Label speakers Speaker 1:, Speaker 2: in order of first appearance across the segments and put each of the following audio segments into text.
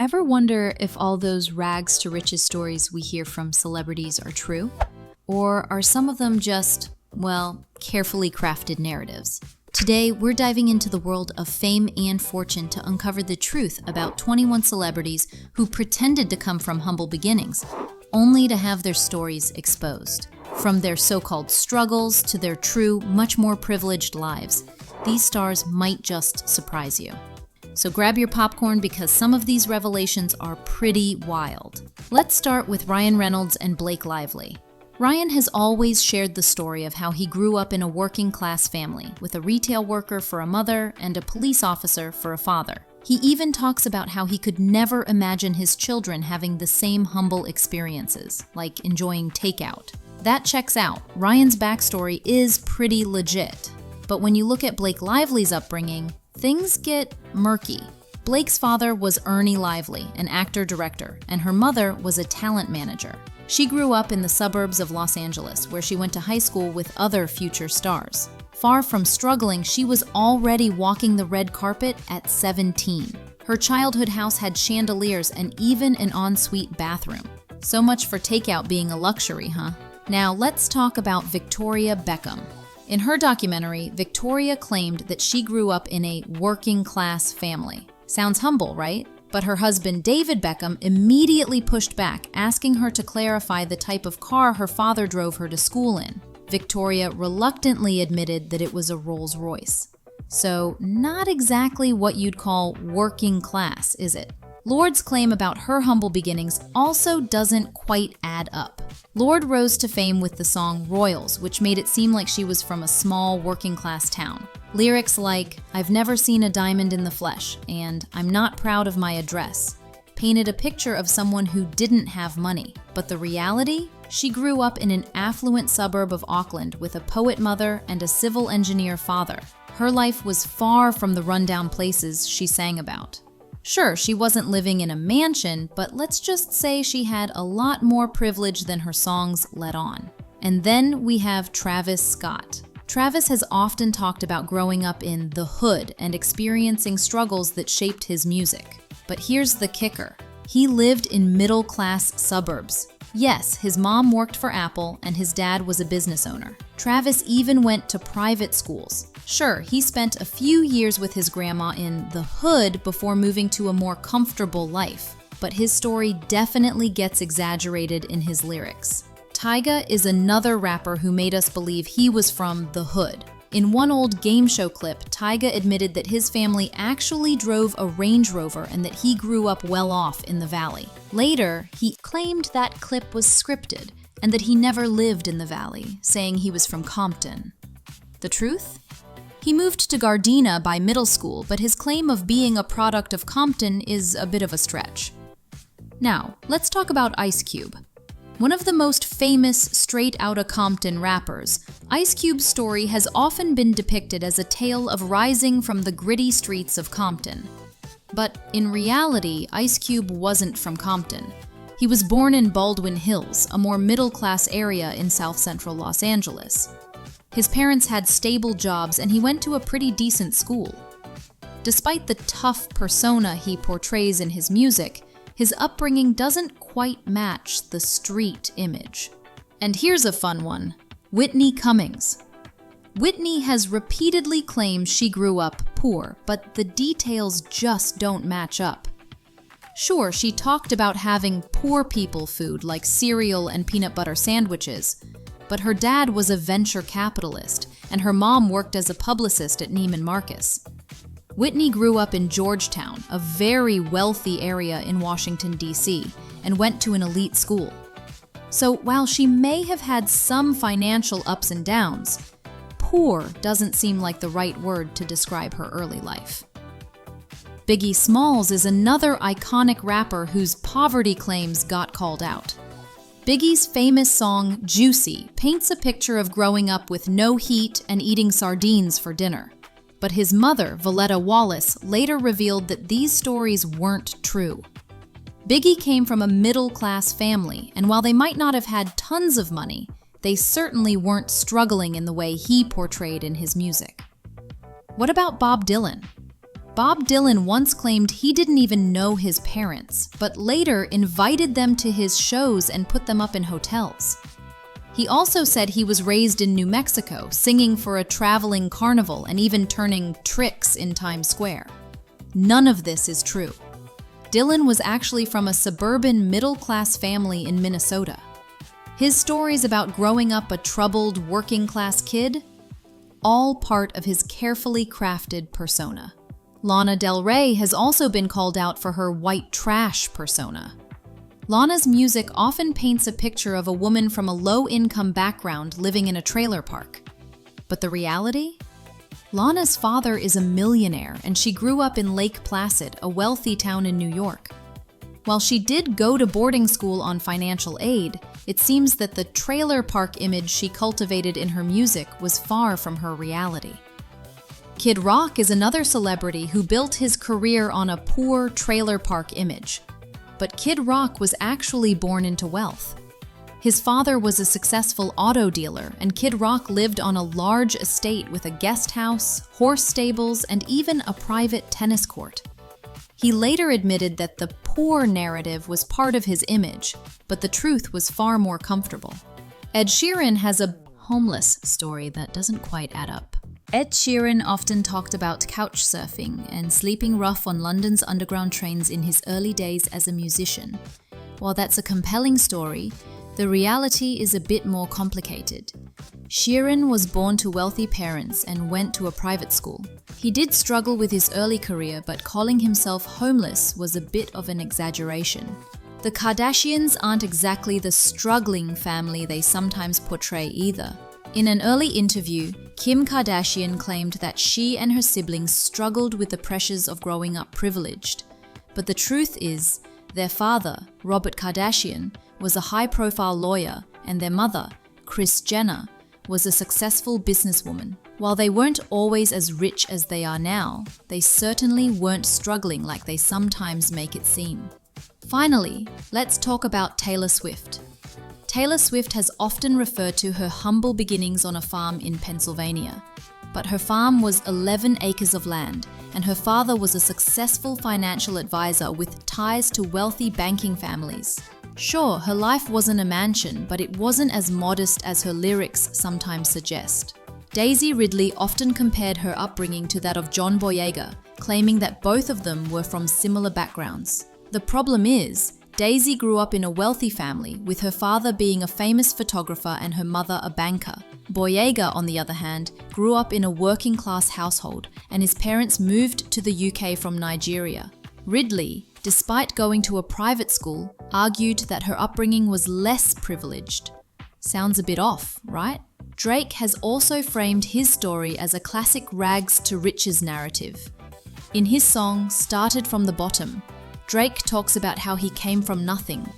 Speaker 1: Ever wonder if all those rags to riches stories we hear from celebrities are true? Or are some of them just, well, carefully crafted narratives? Today, we're diving into the world of fame and fortune to uncover the truth about 21 celebrities who pretended to come from humble beginnings, only to have their stories exposed. From their so-called struggles to their true, much more privileged lives, these stars might just surprise you. So grab your popcorn because some of these revelations are pretty wild. Let's start with Ryan Reynolds and Blake Lively. Ryan has always shared the story of how he grew up in a working-class family, with a retail worker for a mother and a police officer for a father. He even talks about how he could never imagine his children having the same humble experiences, like enjoying takeout. That checks out. Ryan's backstory is pretty legit. But when you look at Blake Lively's upbringing, things get murky. Blake's father was Ernie Lively, an actor-director, and her mother was a talent manager. She grew up in the suburbs of Los Angeles, where she went to high school with other future stars. Far from struggling, she was already walking the red carpet at 17. Her childhood house had chandeliers and even an ensuite bathroom. So much for takeout being a luxury, huh? Now let's talk about Victoria Beckham. In her documentary, Victoria claimed that she grew up in a working-class family. Sounds humble, right? But her husband, David Beckham, immediately pushed back, asking her to clarify the type of car her father drove her to school in. Victoria reluctantly admitted that it was a Rolls-Royce. So, not exactly what you'd call working class, is it? Lorde's claim about her humble beginnings also doesn't quite add up. Lorde rose to fame with the song Royals, which made it seem like she was from a small working-class town. Lyrics like, "I've never seen a diamond in the flesh," and "I'm not proud of my address," painted a picture of someone who didn't have money. But the reality? She grew up in an affluent suburb of Auckland with a poet mother and a civil engineer father. Her life was far from the rundown places she sang about. Sure, she wasn't living in a mansion, but let's just say she had a lot more privilege than her songs let on. And then we have Travis Scott. Travis has often talked about growing up in the hood and experiencing struggles that shaped his music. But here's the kicker. He lived in middle-class suburbs. Yes, his mom worked for Apple and his dad was a business owner. Travis even went to private schools. Sure, he spent a few years with his grandma in the hood before moving to a more comfortable life. But his story definitely gets exaggerated in his lyrics. Tyga is another rapper who made us believe he was from the hood. In one old game show clip, Tyga admitted that his family actually drove a Range Rover and that he grew up well off in the valley. Later, he claimed that clip was scripted and that he never lived in the valley, saying he was from Compton. The truth? He moved to Gardena by middle school, but his claim of being a product of Compton is a bit of a stretch. Now, let's talk about Ice Cube. One of the most famous straight-outta Compton rappers, Ice Cube's story has often been depicted as a tale of rising from the gritty streets of Compton. But in reality, Ice Cube wasn't from Compton. He was born in Baldwin Hills, a more middle-class area in south-central Los Angeles. His parents had stable jobs and he went to a pretty decent school. Despite the tough persona he portrays in his music, his upbringing doesn't quite match the street image. And here's a fun one. Whitney Cummings. Whitney has repeatedly claimed she grew up poor, but the details just don't match up. Sure, she talked about having poor people food like cereal and peanut butter sandwiches, but her dad was a venture capitalist, and her mom worked as a publicist at Neiman Marcus. Whitney grew up in Georgetown, a very wealthy area in Washington, D.C., and went to an elite school. So while she may have had some financial ups and downs, poor doesn't seem like the right word to describe her early life. Biggie Smalls is another iconic rapper whose poverty claims got called out. Biggie's famous song, Juicy, paints a picture of growing up with no heat and eating sardines for dinner. But his mother, Valletta Wallace, later revealed that these stories weren't true. Biggie came from a middle-class family, and while they might not have had tons of money, they certainly weren't struggling in the way he portrayed in his music. What about Bob Dylan? Bob Dylan once claimed he didn't even know his parents, but later invited them to his shows and put them up in hotels. He also said he was raised in New Mexico, singing for a traveling carnival and even turning tricks in Times Square. None of this is true. Dylan was actually from a suburban middle-class family in Minnesota. His stories about growing up a troubled working-class kid, all part of his carefully crafted persona. Lana Del Rey has also been called out for her white trash persona. Lana's music often paints a picture of a woman from a low-income background living in a trailer park. But the reality? Lana's father is a millionaire, and she grew up in Lake Placid, a wealthy town in New York. While she did go to boarding school on financial aid, it seems that the trailer park image she cultivated in her music was far from her reality. Kid Rock is another celebrity who built his career on a poor trailer park image. But Kid Rock was actually born into wealth. His father was a successful auto dealer, and Kid Rock lived on a large estate with a guest house, horse stables, and even a private tennis court. He later admitted that the poor narrative was part of his image, but the truth was far more comfortable. Ed Sheeran has a homeless story that doesn't quite add up. Ed Sheeran often talked about couch surfing and sleeping rough on London's underground trains in his early days as a musician. While that's a compelling story, the reality is a bit more complicated. Sheeran was born to wealthy parents and went to a private school. He did struggle with his early career, but calling himself homeless was a bit of an exaggeration. The Kardashians aren't exactly the struggling family they sometimes portray either. In an early interview, Kim Kardashian claimed that she and her siblings struggled with the pressures of growing up privileged. But the truth is, their father, Robert Kardashian, was a high-profile lawyer, and their mother, Kris Jenner, was a successful businesswoman. While they weren't always as rich as they are now, they certainly weren't struggling like they sometimes make it seem. Finally, let's talk about Taylor Swift. Taylor Swift has often referred to her humble beginnings on a farm in Pennsylvania. But her farm was 11 acres of land, and her father was a successful financial advisor with ties to wealthy banking families. Sure, her life wasn't a mansion, but it wasn't as modest as her lyrics sometimes suggest. Daisy Ridley often compared her upbringing to that of John Boyega, claiming that both of them were from similar backgrounds. The problem is, Daisy grew up in a wealthy family, with her father being a famous photographer and her mother a banker. Boyega, on the other hand, grew up in a working-class household, and his parents moved to the UK from Nigeria. Ridley, despite going to a private school, argued that her upbringing was less privileged. Sounds a bit off, right? Drake has also framed his story as a classic rags to riches narrative. In his song, Started from the Bottom, Drake talks about how he came from nothing.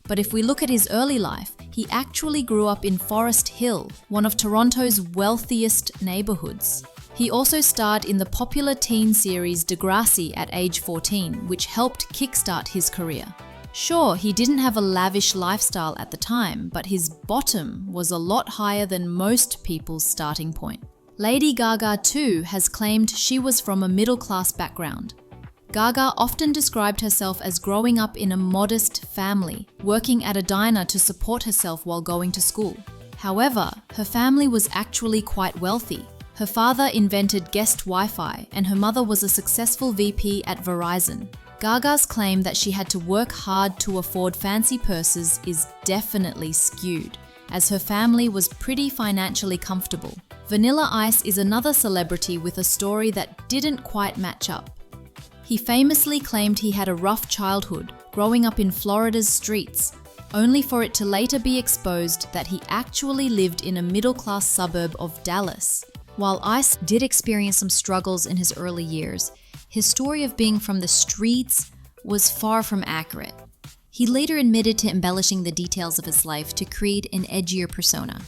Speaker 1: But if we look at his early life, he actually grew up in Forest Hill, one of Toronto's wealthiest neighborhoods. He also starred in the popular teen series Degrassi at age 14, which helped kickstart his career. Sure, he didn't have a lavish lifestyle at the time, but his bottom was a lot higher than most people's starting point. Lady Gaga too has claimed she was from a middle-class background. Gaga often described herself as growing up in a modest family, working at a diner to support herself while going to school. However, her family was actually quite wealthy. Her father invented guest Wi-Fi, and her mother was a successful VP at Verizon. Gaga's claim that she had to work hard to afford fancy purses is definitely skewed, as her family was pretty financially comfortable. Vanilla Ice is another celebrity with a story that didn't quite match up. He famously claimed he had a rough childhood, growing up in Florida's streets, only for it to later be exposed that he actually lived in a middle-class suburb of Dallas. While Ice did experience some struggles in his early years, his story of being from the streets was far from accurate. He later admitted to embellishing the details of his life to create an edgier persona.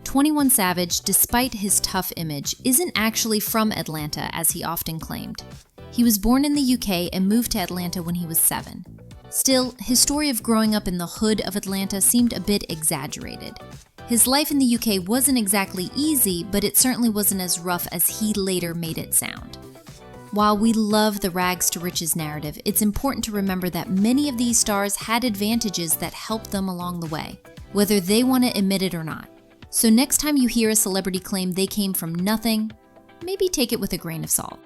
Speaker 1: 21 Savage, despite his tough image, isn't actually from Atlanta as he often claimed. He was born in the UK and moved to Atlanta when he was 7. Still, his story of growing up in the hood of Atlanta seemed a bit exaggerated. His life in the UK wasn't exactly easy, but it certainly wasn't as rough as he later made it sound. While we love the rags to riches narrative, it's important to remember that many of these stars had advantages that helped them along the way, whether they want to admit it or not. So next time you hear a celebrity claim they came from nothing, maybe take it with a grain of salt.